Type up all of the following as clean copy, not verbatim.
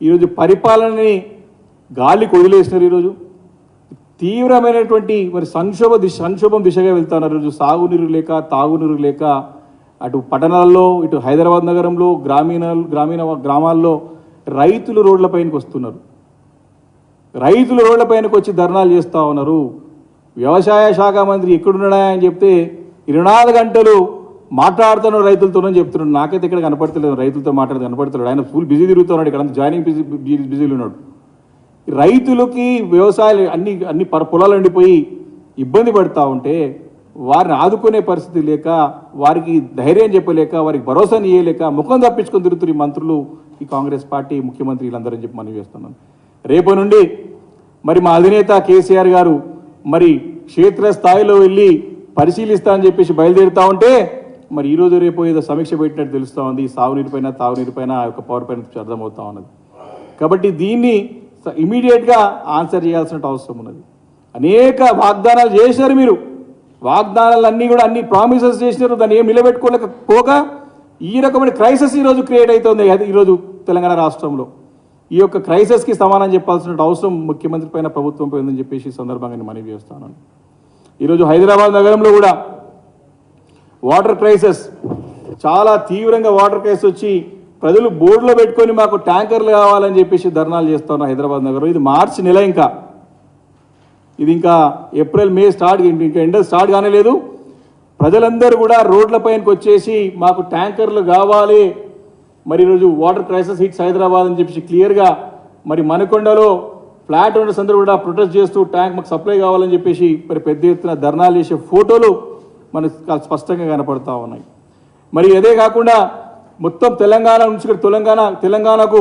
ఈరోజు పరిపాలనని గాలికి వదిలేసినారు. ఈరోజు తీవ్రమైనటువంటి మరి సంక్షోభం దిశగా వెళ్తున్నారు. ఈరోజు సాగునీరు లేక తాగునీరు లేక అటు పట్టణాల్లో ఇటు హైదరాబాద్ నగరంలో గ్రామీణ గ్రామాల్లో రైతులు రోడ్లపైనకి వస్తున్నారు. రైతులు రోడ్లపైనకి వచ్చి ధర్నాలు చేస్తూ ఉన్నారు. వ్యవసాయ శాఖ మంత్రి ఎక్కడున్నాడా అని చెప్తే 24 గంటలు మాట్లాడుతున్నారు రైతులతోనని చెప్తున్నాడు. నాకైతే ఇక్కడ కనపడతలేదు, రైతులతో మాట్లాడితే కనపడతలేడు. ఆయన ఫుల్ బిజీ తిరుగుతున్నాడు, ఇక్కడ జాయినింగ్ బిజీలు ఉన్నాడు. రైతులకి వ్యవసాయాలు అన్ని పొలాలు ఎండిపోయి ఇబ్బంది పడుతూ ఉంటే వారిని ఆదుకునే పరిస్థితి లేక, వారికి ధైర్యం చెప్పలేక, వారికి భరోసాని ఇవ్వలేక ముఖం తప్పించుకొని తిరుగుతున్న ఈ మంత్రులు, ఈ కాంగ్రెస్ పార్టీ ముఖ్యమంత్రి వీళ్ళందరని చెప్పి మనవి చేస్తున్నాను. రేపు నుండి మరి మా అధినేత కేసీఆర్ గారు మరి క్షేత్రస్థాయిలో వెళ్ళి పరిశీలిస్తా అని చెప్పేసి బయలుదేరుతూ ఉంటే మరి ఈరోజు రేపు ఏదో సమీక్ష పెట్టినట్టు తెలుస్తూ ఉంది. సాగునీరు పైన తాగునీరు పైన ఆ యొక్క పవర్ పైన అర్థమవుతా ఉన్నది. కాబట్టి దీన్ని ఇమీడియట్గా ఆన్సర్ చేయాల్సిన అవసరం ఉన్నది. అనేక వాగ్దానాలు చేశారు మీరు, వాగ్దానాలు అన్నీ కూడా అన్ని ప్రామిసెస్ చేసినారు, దాన్ని ఏం నిలబెట్టుకోలేకపోక ఈ రకమైన క్రైసిస్ ఈరోజు క్రియేట్ అవుతుంది ఈరోజు తెలంగాణ రాష్ట్రంలో. ఈ యొక్క క్రైసిస్కి సమాధానం చెప్పాల్సిన అవసరం ముఖ్యమంత్రి పైన, ప్రభుత్వం పైన ఉందని చెప్పేసి ఈ సందర్భంగా నేను మనవి చేస్తాను. ఈరోజు హైదరాబాద్ నగరంలో కూడా వాటర్ క్రైసిస్, చాలా తీవ్రంగా వాటర్ క్రైసిస్ వచ్చి ప్రజలు బోర్డులో పెట్టుకొని మాకు ట్యాంకర్లు కావాలని చెప్పేసి ధర్నాలు చేస్తా ఉన్నారు హైదరాబాద్ నగరం. ఇది మార్చి నెల, ఇది ఇంకా ఏప్రిల్ మే స్టార్ట్, ఇంకా ఎండ స్టార్ట్ కానేలేదు. ప్రజలందరూ కూడా రోడ్లపైనకి వచ్చేసి మాకు ట్యాంకర్లు కావాలి, మరి ఈరోజు వాటర్ క్రైసిస్ హిట్స్ హైదరాబాద్ అని చెప్పేసి క్లియర్గా మరి మనకొండలో ఫ్లాట్ ఓనర్స్ అందరూ కూడా ప్రొటెస్ట్ చేస్తూ ట్యాంక్ మాకు సప్లై కావాలని చెప్పేసి మరి పెద్ద ఎత్తున ధర్నాలు చేసే ఫోటోలు మనకు స్పష్టంగా కనపడతా ఉన్నాయి. మరి అదే కాకుండా మొత్తం తెలంగాణ నుంచి తెలంగాణకు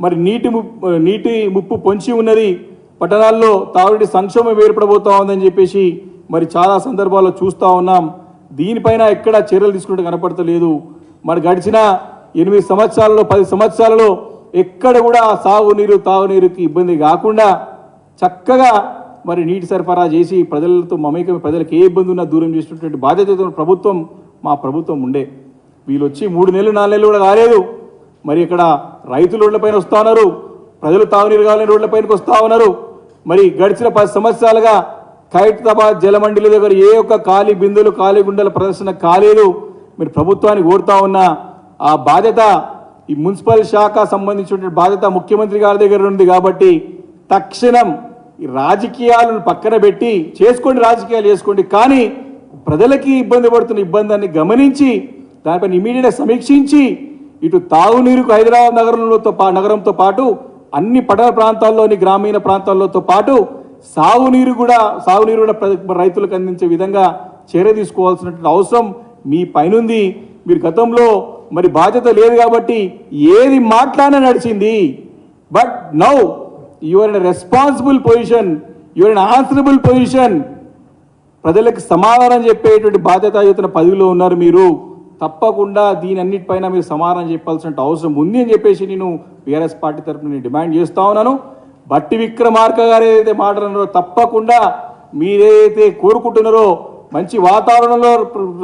మరి నీటి ముప్పు పొంచి ఉన్నది, పట్టణాల్లో తాగునీటి సంక్షోభం ఏర్పడబోతా ఉందని చెప్పేసి మరి చాలా సందర్భాల్లో చూస్తూ ఉన్నాం. దీనిపైన ఎక్కడ చర్యలు తీసుకుంటే కనపడతలేదు. మరి గడిచిన 8 సంవత్సరాలలో 10 సంవత్సరాలలో ఎక్కడ కూడా సాగునీరు తాగునీరుకి ఇబ్బంది కాకుండా చక్కగా మరి నీటి సరఫరా చేసి ప్రజలతో మమేకమే, ప్రజలకు ఏ ఇబ్బంది ఉన్నా దూరం చేసినటువంటి బాధ్యతతో ప్రభుత్వం మా ప్రభుత్వం ఉండే. వీళ్ళు వచ్చి 3 నెలలు 4 నెలలు కూడా కాలేదు. మరి ఇక్కడ రైతులు రోడ్లపైన వస్తూ ఉన్నారు, ప్రజలు తాగునీరు కావాలని రోడ్లపైనకి వస్తూ ఉన్నారు. మరి గడిచిన 10 సంవత్సరాలుగా ఖైరతాబాద్ జలమండలి దగ్గర ఏ ఒక్క ఖాళీ బిందులు ఖాళీ గుండెల ప్రదర్శన కాలేదు. మీరు ప్రభుత్వానికి కోరుతా ఉన్న ఆ బాధ్యత, ఈ మున్సిపల్ శాఖ సంబంధించిన బాధ్యత ముఖ్యమంత్రి గారి దగ్గర ఉంది. కాబట్టి తక్షణం ఈ రాజకీయాలను పక్కన పెట్టి చేసుకోండి, రాజకీయాలు చేసుకోండి, కానీ ప్రజలకి ఇబ్బంది పడుతున్న ఇబ్బందాన్ని గమనించి దానిపైన ఇమీడియట్గా సమీక్షించి ఇటు తాగునీరుకు హైదరాబాద్ నగరంతో పాటు అన్ని పట్టణ ప్రాంతాల్లోని గ్రామీణ ప్రాంతాలతో పాటు సాగునీరు కూడా రైతులకు అందించే విధంగా చర్య తీసుకోవాల్సినటువంటి అవసరం మీ పైనుంది. మీరు గతంలో మరి బాధ్యత లేదు కాబట్టి ఏది మాట్లాడినా నడిచింది. But now you are in responsible position, you are in answerable position. ప్రజలకు సమాధానం చెప్పేటువంటి బాధ్యతాయుత పదవిలో ఉన్నారు మీరు. తప్పకుండా దీని అన్నిటిపైన మీరు సమాధానం చెప్పాల్సిన అవసరం ఉంది అని చెప్పేసి నేను బీఆర్ఎస్ పార్టీ తరఫున నేను డిమాండ్ చేస్తా ఉన్నాను. బట్టి విక్రమార్క గారు ఏదైతే మాట్లాడినారో తప్పకుండా మీరేదైతే కోరుకుంటున్నారో, మంచి వాతావరణంలో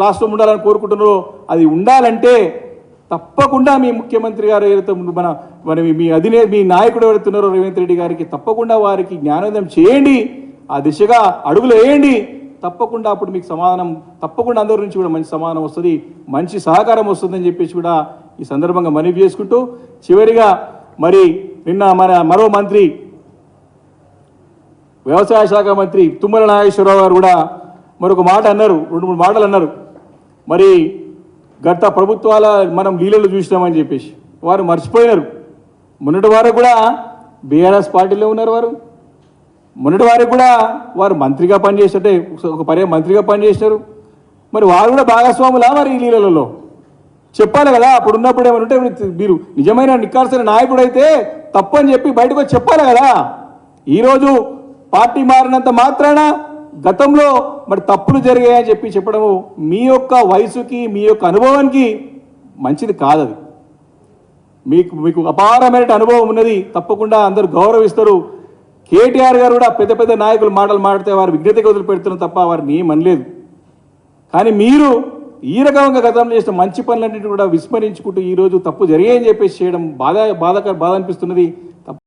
రాష్ట్రం ఉండాలని కోరుకుంటున్నారో, అది ఉండాలంటే తప్పకుండా మీ ముఖ్యమంత్రి గారు ఏదైతే మీ నాయకుడు ఎవరుతున్నారో రేవంత్ రెడ్డి గారికి తప్పకుండా వారికి జ్ఞానోదయం చేయండి, ఆ దిశగా అడుగులు వేయండి. తప్పకుండా అప్పుడు మీకు సమాధానం, తప్పకుండా అందరి నుంచి కూడా మంచి సమాధానం వస్తుంది, మంచి సహకారం వస్తుందని చెప్పేసి కూడా ఈ సందర్భంగా మనవి చేసుకుంటూ, చివరిగా మరి నిన్న మరో మంత్రి, వ్యవసాయ శాఖ మంత్రి తుమ్మల నాగేశ్వరరావు గారు కూడా మరొక మాట అన్నారు, 2-3 మాటలు అన్నారు. మరి గత ప్రభుత్వాల మనం లీలలు చూసినామని చెప్పేసి వారు మర్చిపోయినారు. మొన్నటి వారు కూడా బీఆర్ఎస్ పార్టీలో ఉన్నారు. మొన్నటి వారికి కూడా వారు మంత్రిగా పనిచేస్తుంటే ఒక మంత్రిగా పనిచేసినారు. మరి వారు కూడా భాగస్వాములా మరి ఈ లీలలలో? చెప్పాలి కదా. అప్పుడు ఉన్నప్పుడు ఏమంటే మీరు నిజమైన నిక్కార్సిన నాయకుడు అయితే తప్పని చెప్పి బయటకు వచ్చి చెప్పాలి కదా. ఈరోజు పార్టీ మారినంత మాత్రాన గతంలో మరి తప్పులు జరిగాయని చెప్పడము మీ యొక్క వయసుకి, మీ యొక్క అనుభవానికి మంచిది కాదు. అది మీకు అపారమైన అనుభవం ఉన్నది, తప్పకుండా అందరూ గౌరవిస్తారు. కేటీఆర్ గారు కూడా పెద్ద పెద్ద నాయకులు మాటలు మాడితే వారు విజ్ఞతగా వదిలిపెడుతున్నారు తప్ప వారిని ఏమనలేదు. కానీ మీరు ఈ రకంగా గతంలో చేసిన మంచి పనులన్నింటినీ కూడా విస్మరించుకుంటూ ఈరోజు తప్పు జరిగాయని చెప్పేసి చేయడం బాధ అనిపిస్తున్నది.